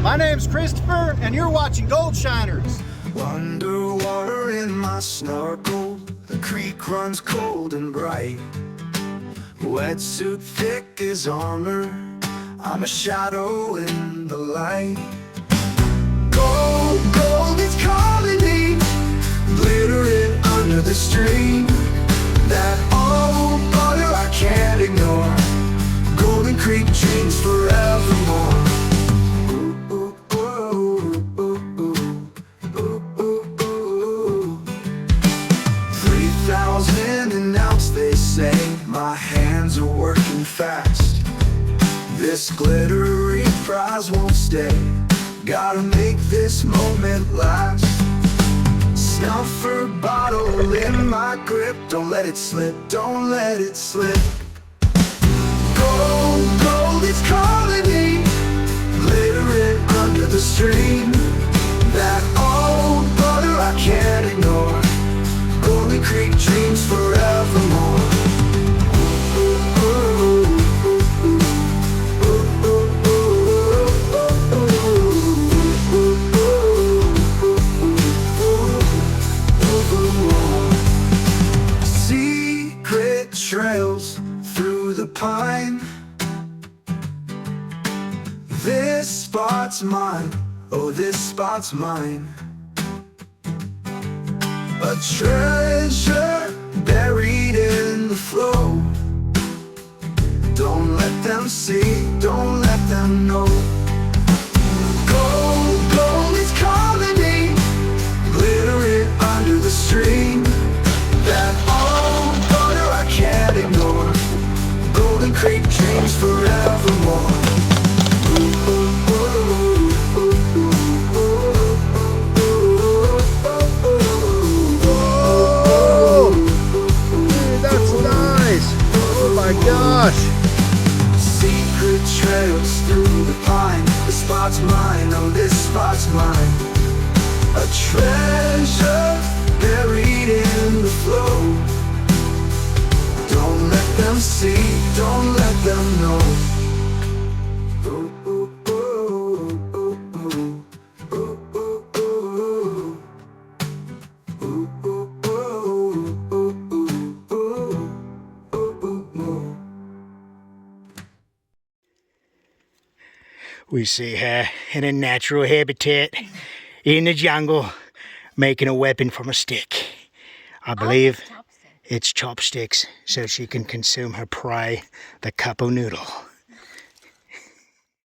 My name's Christopher, and you're watching Gold Shiners. Underwater in my snorkel, the creek runs cold and bright. Wetsuit thick as armor, I'm a shadow in the light. Gold, gold, it's calling me, glittering under the stream. That old butter I can't ignore, Golden Creek dreams forevermore. 3,000 an ounce they say, my hands are working fast. This glittery prize won't stay, gotta make this moment last. Snuffer bottle in my grip, don't let it slip, don't let it slip. Gold, gold, it's calling me, glittering under the stream. That old butter I can't ignore, Golden Creek dreams forevermore. Secret trails through the pine, this spot's mine, oh this spot's mine. A treasure buried in the flow, don't let them see, don't let them know. Gold, gold, it's calling me, glittering under the stream. That old butter I can't ignore, Golden Creek dreams forevermore. Gosh! Secret trails through the pine, the spot's mine, oh this spot's mine. A treasure buried in the flow, don't let them see, don't let them know. We see her in a natural habitat in the jungle, making a weapon from a stick. I believe it's chopsticks, so she can consume her prey, the cup o' noodle.